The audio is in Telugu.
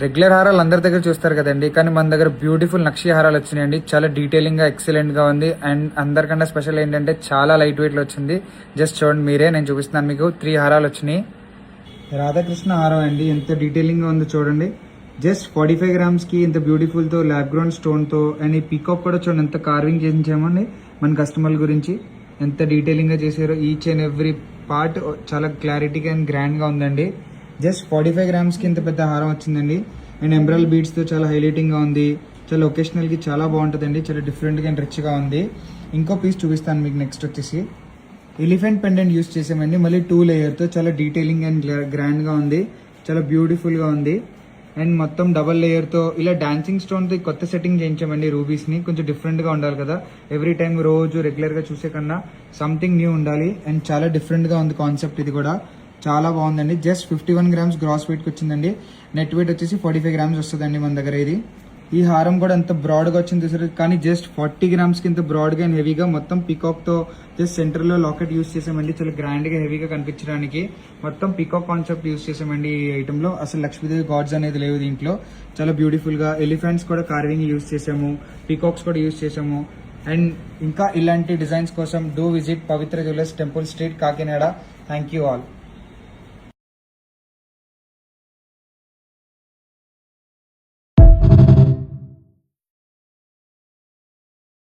రెగ్యులర్ హారాలు అందరి దగ్గర చూస్తారు కదండి, కానీ మన దగ్గర బ్యూటిఫుల్ నక్షి హారాలు వచ్చినాయండి. చాలా డీటెయిలింగ్ గా ఎక్సలెంట్ గా ఉంది. అండ్ అందరికన్నా స్పెషల్ ఏంటంటే చాలా లైట్ వెయిట్ లో వచ్చింది. జస్ట్ చూడండి మీరే, నేను చూపిస్తున్నాను మీకు. 3 హారాలు వచ్చినాయి. రాధాకృష్ణ హారం అండి, ఎంత డీటెయిలింగ్ గా ఉందో చూడండి. జస్ట్ 45 grams కి ఇంత బ్యూటిఫుల్ తో ల్యాబ్ గ్రౌండ్ స్టోన్ తో, అండ్ ఈ పీకాక్ కూడా చూడండి ఎంత కార్వింగ్ చేయించామండి మన కస్టమర్ల గురించి. ఎంత డీటెయిలింగ్ గా చేశారో, ఈచ్ అండ్ ఎవ్రీ పార్ట్ చాలా క్లారిటీగా అండ్ గ్రాండ్ గా ఉందండి. జస్ట్ 45 grams కి ఇంత పెద్ద హారం వచ్చిందండి. అండ్ ఎంబ్రాయిల్ బీడ్స్ తో చాలా హైలైటింగ్ గా ఉంది. చాలా ఒకేషనల్ కి చాలా బాగుంటుందండి. చాలా డిఫరెంట్ గా అండ్ రిచ్ గా ఉంది. ఇంకో పీస్ చూపిస్తాను మీకు. నెక్స్ట్ వచ్చేసి ఎలిఫెంట్ పెండెంట్ యూస్ చేసామండి. మళ్ళీ 2 layer తో చాలా డీటెయిలింగ్ అండ్ గ్రాండ్ గా ఉంది. చాలా బ్యూటిఫుల్ గా ఉంది. అండ్ మొత్తం డబల్ లేయర్ తో ఇలా డాన్సింగ్ స్టోన్ తో కొత్త సెట్టింగ్ చేయించామండి. రూబీస్ ని కొంచెం డిఫరెంట్ గా ఉండాలి కదా, ఎవ్రీ టైం రోజు రెగ్యులర్ గా చూసే కన్నా సంథింగ్ న్యూ ఉండాలి. అండ్ చాలా డిఫరెంట్ గా ఉంది కాన్సెప్ట్. ఇది కూడా చాలా బాగుందండి. జస్ట్ 51 grams గ్రాస్ వెయిట్ కి వచ్చిందండి. నెట్ వెయిట్ వచ్చేసి 45 grams వస్తుందండి మన దగ్గర. ఇది ఈ హారం కూడా ఎంత బ్రాడ్ గా వచ్చింది చూసారు, కానీ జస్ట్ 40 grams కి ఇంత బ్రాడ్ గా అండ్ హెవీగా మొత్తం పీకాక్ తో జస్ట్ సెంటర్ లో లాకెట్ యూస్ చేసామండి. చాలా గ్రాండ్ గా హెవీగా కనిపించడానికి మొత్తం పీకాక్ కాన్సెప్ట్ యూస్ చేసామండి ఈ ఐటమ్ లో. అసలు లక్ష్మీదేవి గాడ్స్ అనేది లేవు దీంట్లో. చాలా బ్యూటిఫుల్ గా ఎలిఫెంట్స్ కూడా కార్వింగ్ యూస్ చేసాము, పీకాక్స్ కూడా యూస్ చేసాము. అండ్ ఇంకా ఇలాంటి డిజైన్స్ కోసం do visit Pavitra jewellers, temple street, Kakinada. Thank you all.